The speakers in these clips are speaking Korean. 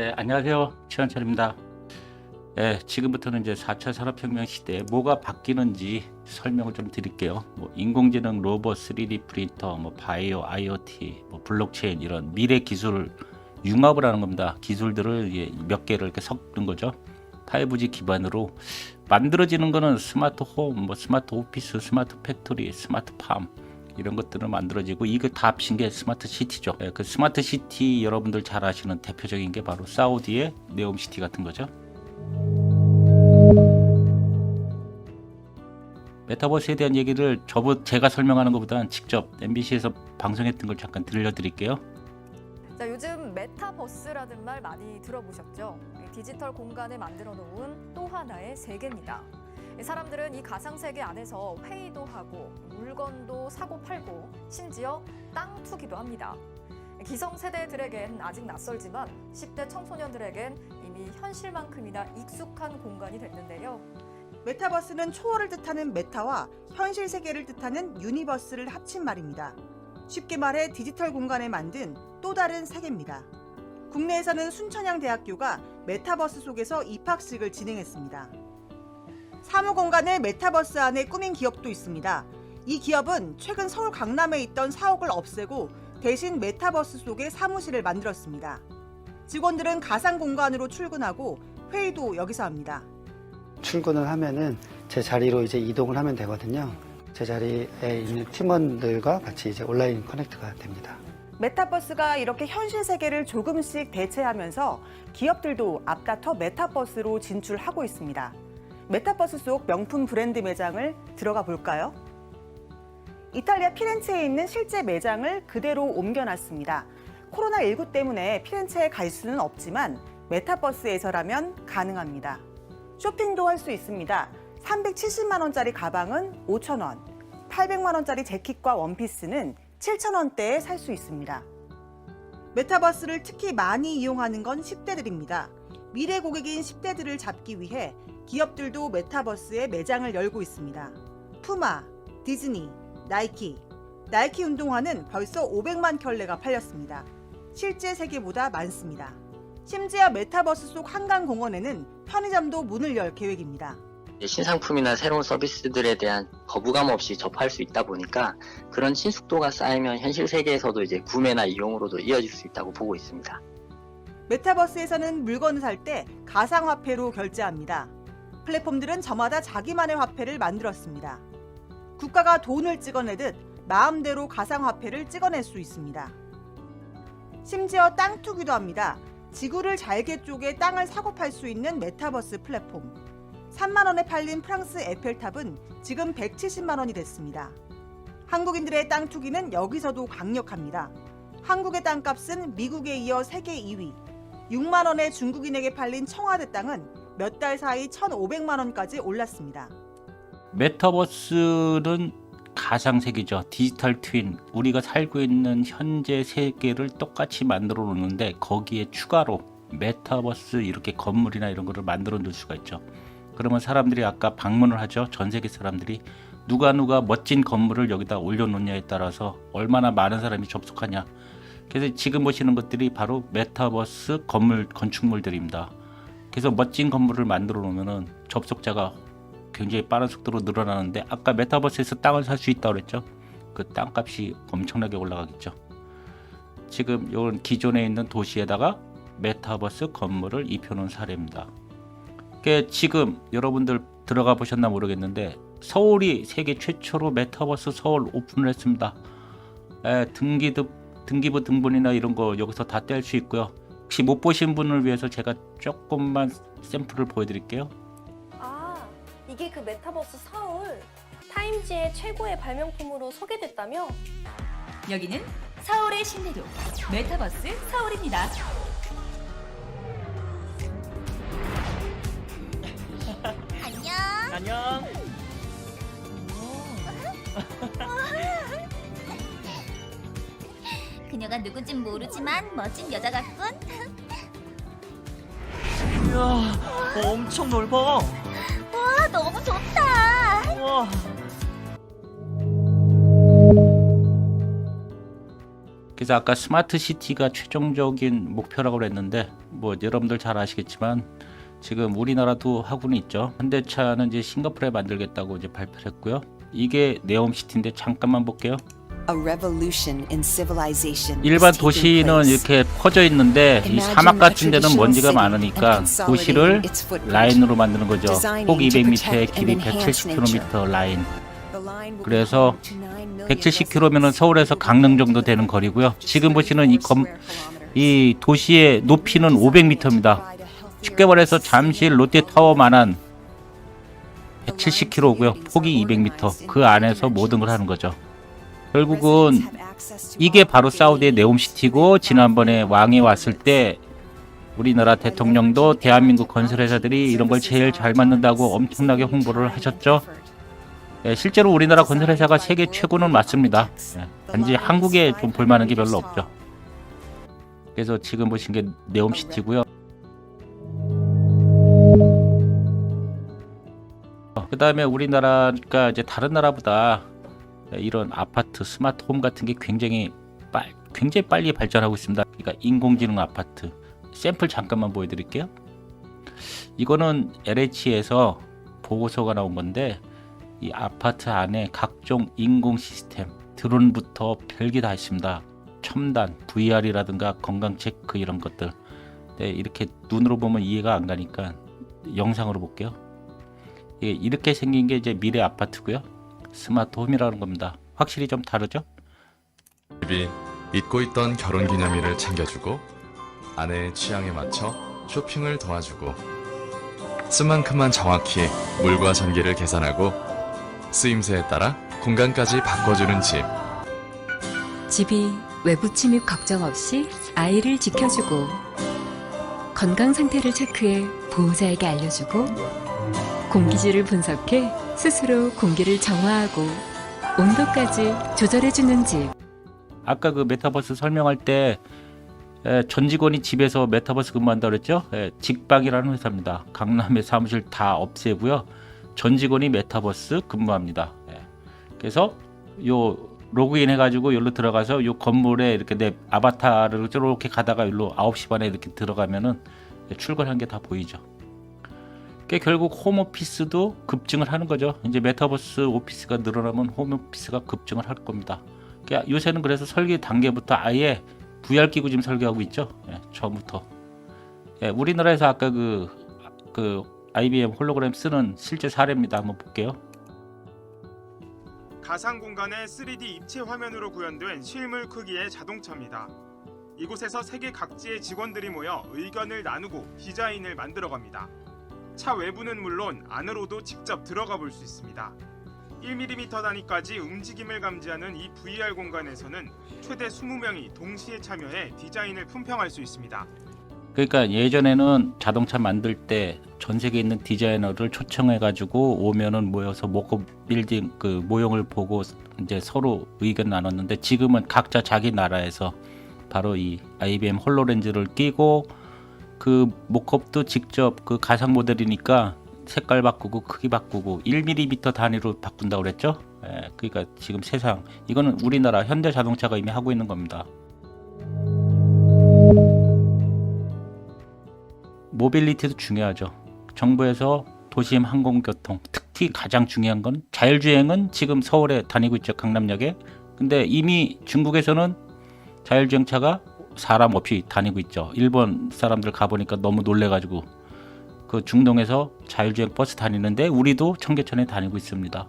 네, 안녕하세요. 최현철입니다. 네, 지금부터는 이제 4차 산업혁명 시대에 뭐가 바뀌는지 설명을 좀 드릴게요. 뭐 인공지능, 로봇, 3D 프린터, 뭐 바이오, IoT, 뭐 블록체인 이런 미래 기술을 융합을 하는 겁니다. 기술들을 몇 개를 이렇게 섞는 거죠. 5G 기반으로 만들어지는 거는 스마트 홈, 뭐 스마트 오피스, 스마트 팩토리, 스마트 팜 이런 것들은 만들어지고 이거 다 합친 게 스마트 시티죠. 그 스마트 시티 여러분들 잘 아시는 대표적인 게 바로 사우디의 네옴시티 같은 거죠. 메타버스에 대한 얘기를 제가 설명하는 것보다는 직접 MBC에서 방송했던 걸 잠깐 들려드릴게요. 자, 요즘 메타버스라는 말 많이 들어보셨죠? 디지털 공간을 만들어 놓은 또 하나의 세계입니다. 사람들은 이 가상세계 안에서 회의도 하고 물건도 사고 팔고 심지어 땅 투기도 합니다. 기성세대들에겐 아직 낯설지만 10대 청소년들에겐 이미 현실만큼이나 익숙한 공간이 됐는데요. 메타버스는 초월을 뜻하는 메타와 현실 세계를 뜻하는 유니버스를 합친 말입니다. 쉽게 말해 디지털 공간을 만든 또 다른 세계입니다. 국내에서는 순천향대학교가 메타버스 속에서 입학식을 진행했습니다. 사무공간을 메타버스 안에 꾸민 기업도 있습니다. 이 기업은 최근 서울 강남에 있던 사옥을 없애고 대신 메타버스 속에 사무실을 만들었습니다. 직원들은 가상 공간으로 출근하고 회의도 여기서 합니다. 출근을 하면은 제 자리로 이제 이동을 하면 되거든요. 제 자리에 있는 팀원들과 같이 이제 온라인 커넥트가 됩니다. 메타버스가 이렇게 현실 세계를 조금씩 대체하면서 기업들도 앞다퉈 메타버스로 진출하고 있습니다. 메타버스 속 명품 브랜드 매장을 들어가 볼까요? 이탈리아 피렌체에 있는 실제 매장을 그대로 옮겨놨습니다. 코로나19 때문에 피렌체에 갈 수는 없지만 메타버스에서라면 가능합니다. 쇼핑도 할 수 있습니다. 370만 원짜리 가방은 5천 원, 800만 원짜리 재킷과 원피스는 7천 원대에 살 수 있습니다. 메타버스를 특히 많이 이용하는 건 10대들입니다. 미래 고객인 10대들을 잡기 위해 기업들도 메타버스에 매장을 열고 있습니다. 푸마, 디즈니, 나이키 운동화는 벌써 500만 켤레가 팔렸습니다. 실제 세계보다 많습니다. 심지어 메타버스 속 한강공원에는 편의점도 문을 열 계획입니다. 신상품이나 새로운 서비스들에 대한 거부감 없이 접할 수 있다 보니까 그런 친숙도가 쌓이면 현실 세계에서도 이제 구매나 이용으로도 이어질 수 있다고 보고 있습니다. 메타버스에서는 물건을 살 때 가상화폐로 결제합니다. 플랫폼들은 저마다 자기만의 화폐를 만들었습니다. 국가가 돈을 찍어내듯 마음대로 가상화폐를 찍어낼 수 있습니다. 심지어 땅 투기도 합니다. 지구를 잘게 쪼개 땅을 사고 팔 수 있는 메타버스 플랫폼. 3만 원에 팔린 프랑스 에펠탑은 지금 170만 원이 됐습니다. 한국인들의 땅 투기는 여기서도 강력합니다. 한국의 땅값은 미국에 이어 세계 2위. 6만 원에 중국인에게 팔린 청와대 땅은 몇 달 사이 1,500만 원까지 올랐습니다. 메타버스는 가상세계죠. 디지털 트윈, 우리가 살고 있는 현재 세계를 똑같이 만들어 놓는데 거기에 추가로 메타버스 이렇게 건물이나 이런 거를 만들어 놓을 수가 있죠. 그러면 사람들이 아까 방문을 하죠. 전 세계 사람들이 누가 멋진 건물을 여기다 올려놓냐에 따라서 얼마나 많은 사람이 접속하냐. 그래서 지금 보시는 것들이 바로 메타버스 건축물들입니다. 그래서 멋진 건물을 만들어 놓으면은 접속자가 굉장히 빠른 속도로 늘어나는데 아까 메타버스에서 땅을 살 수 있다고 그랬죠. 그 땅값이 엄청나게 올라가겠죠. 지금 이런 기존에 있는 도시에다가 메타버스 건물을 입혀놓은 사례입니다. 지금 여러분들 들어가 보셨나 모르겠는데 서울이 세계 최초로 메타버스 서울 오픈을 했습니다. 등기부 등본이나 이런 거 여기서 다 뗄 수 있고요. 혹시 못 보신 분을 위해서 제가 조금만 샘플을 보여드릴게요. 이게 그 메타버스 서울 타임지의 최고의 발명품으로 소개됐다며? 여기는 서울의 신대도 메타버스 서울입니다. 안녕. 그녀가 누군진 모르지만 멋진 여자 같군. 이야, 엄청 넓어. 와, 너무 좋다. 우와. 그래서 아까 스마트 시티가 최종적인 목표라고 그랬는데 뭐 여러분들 잘 아시겠지만 지금 우리나라도 하고는 있죠. 현대차는 이제 싱가포르에 만들겠다고 이제 발표를 했고요. 이게 네옴시티인데 잠깐만 볼게요. 일반 도시는 이렇게 퍼져 있는데 이 사막 같은 데는 먼지가 많으니까 도시를 라인으로 만드는 거죠. 폭 200m에 길이 170km 라인. 그래서 170km면 서울에서 강릉 정도 되는 거리고요. 지금 보시는 이 도시의 높이는 500m입니다. 쉽게 말해서 잠실 롯데타워만한 170km고요. 폭이 200m. 그 안에서 모든 걸 하는 거죠. 결국은 이게 바로 사우디의 네옴시티고, 지난번에 왕이 왔을 때 우리나라 대통령도 대한민국 건설회사들이 이런 걸 제일 잘 만든다고 엄청나게 홍보를 하셨죠. 실제로 우리나라 건설회사가 세계 최고는 맞습니다. 단지 한국에 좀 볼만한 게 별로 없죠. 그래서 지금 보신 게 네옴시티고요. 그 다음에 우리나라가 이제 다른 나라보다 이런 아파트, 스마트홈 같은 게 굉장히 빨리 발전하고 있습니다. 그러니까 인공지능 아파트. 샘플 잠깐만 보여드릴게요. 이거는 LH에서 보고서가 나온 건데, 이 아파트 안에 각종 인공 시스템, 드론부터 별게 다 있습니다. 첨단, VR이라든가 건강 체크 이런 것들. 네, 이렇게 눈으로 보면 이해가 안 가니까 영상으로 볼게요. 이렇게 생긴 게 이제 미래 아파트고요. 스마트홈이라는 겁니다. 확실히 좀 다르죠? 집이 잊고 있던 결혼기념일을 챙겨주고, 아내의 취향에 맞춰 쇼핑을 도와주고, 쓴 만큼만 정확히 물과 전기를 계산하고 쓰임새에 따라 공간까지 바꿔주는 집. 집이 외부 침입 걱정 없이 아이를 지켜주고, 건강 상태를 체크해 보호자에게 알려주고, 공기질을 분석해 스스로 공기를 정화하고 온도까지 조절해주는 집. 아까 그 메타버스 설명할 때 전 직원이 집에서 메타버스 근무한다고 그랬죠? 직방이라는 회사입니다. 강남에 사무실 다 없애고요. 전 직원이 메타버스 근무합니다. 그래서 요 로그인 해가지고 여기로 들어가서 요 건물에 이렇게 내 아바타를 이렇게 가다가 여기로 9시 반에 이렇게 들어가면은 출근한 게 다 보이죠. 결국 홈오피스도 급증을 하는 거죠. 이제 메타버스 오피스가 늘어나면 홈오피스가 급증을 할 겁니다. 요새는 그래서 설계 단계부터 아예 VR 기구 지금 설계하고 있죠. 처음부터. 우리나라에서 아까 그 IBM 홀로그램 쓰는 실제 사례입니다. 한번 볼게요. 가상 공간의 3D 입체 화면으로 구현된 실물 크기의 자동차입니다. 이곳에서 세계 각지의 직원들이 모여 의견을 나누고 디자인을 만들어갑니다. 차 외부는 물론 안으로도 직접 들어가 볼 수 있습니다. 1mm 단위까지 움직임을 감지하는 이 VR 공간에서는 최대 20명이 동시에 참여해 디자인을 품평할 수 있습니다. 그러니까 예전에는 자동차 만들 때 전 세계에 있는 디자이너를 초청해가지고 오면은 모여서 모컵 빌딩 그 모형을 보고 이제 서로 의견 나눴는데, 지금은 각자 자기 나라에서 바로 이 IBM 홀로렌즈를 끼고 그 모컵도 직접 그 가상 모델이니까 색깔 바꾸고 크기 바꾸고 1mm 단위로 바꾼다고 그랬죠? 그러니까 지금 세상 이거는 우리나라 현대자동차가 이미 하고 있는 겁니다. 모빌리티도 중요하죠. 정부에서 도심 항공교통, 특히 가장 중요한 건 자율주행은 지금 서울에 다니고 있죠. 강남역에. 근데 이미 중국에서는 자율주행차가 사람 없이 다니고 있죠. 일본 사람들 가보니까 너무 놀래가지고 그 중동에서 자율주행 버스 다니는데 우리도 청계천에 다니고 있습니다.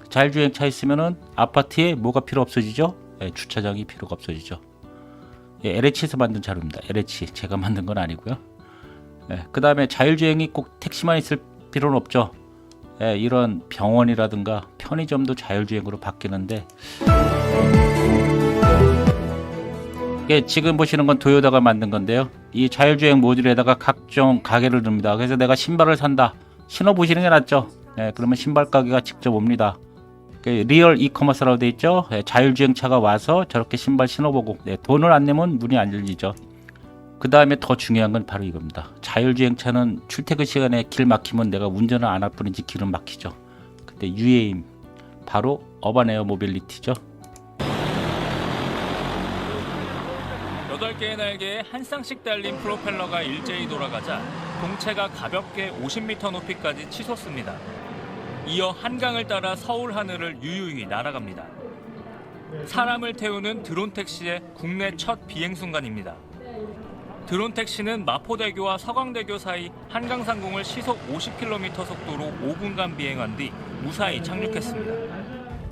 자율주행차 있으면은 아파트에 뭐가 필요 없어지죠? 주차장이 필요가 없어지죠. LH에서 만든 자료입니다. LH 제가 만든 건 아니고요. 그 다음에 자율주행이 꼭 택시만 있을 필요는 없죠. 이런 병원이라든가 편의점도 자율주행으로 바뀌는데, 지금 보시는 건 도요타가 만든 건데요. 이 자율주행 모듈에다가 각종 가게를 넣습니다. 그래서 내가 신발을 산다. 신어보시는 게 낫죠. 그러면 신발 가게가 직접 옵니다. 리얼 이커머스라고 돼 있죠. 자율주행차가 와서 저렇게 신발 신어보고 돈을 안 내면 문이 안 열리죠. 그 다음에 더 중요한 건 바로 이겁니다. 자율주행차는 출퇴근 시간에 길 막히면 내가 운전을 안 할 뿐이지 길은 막히죠. 근데 UAM 바로 어반 에어 모빌리티죠. 8개의 날개에 한 쌍씩 달린 프로펠러가 일제히 돌아가자 동체가 가볍게 50m 높이까지 치솟습니다. 이어 한강을 따라 서울 하늘을 유유히 날아갑니다. 사람을 태우는 드론 택시의 국내 첫 비행 순간입니다. 드론 택시는 마포대교와 서강대교 사이 한강상공을 시속 50km 속도로 5분간 비행한 뒤 무사히 착륙했습니다.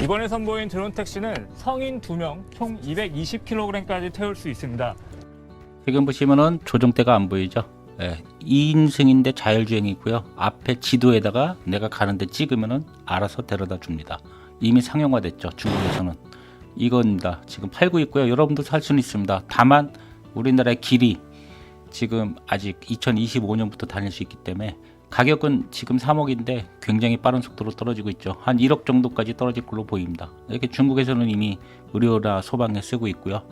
이번에 선보인 드론 택시는 성인 2명 총 220kg까지 태울 수 있습니다. 지금 보시면은 조종대가 안 보이죠? 2인승인데 자율주행이고요. 앞에 지도에다가 내가 가는데 찍으면은 알아서 데려다 줍니다. 이미 상용화됐죠. 중국에서는. 이겁니다. 지금 팔고 있고요. 여러분도 살 수는 있습니다. 다만 우리나라의 길이 지금 아직 2025년부터 다닐 수 있기 때문에 가격은 지금 3억인데 굉장히 빠른 속도로 떨어지고 있죠. 한 1억 정도까지 떨어질 걸로 보입니다. 이렇게 중국에서는 이미 의료나 소방에 쓰고 있고요.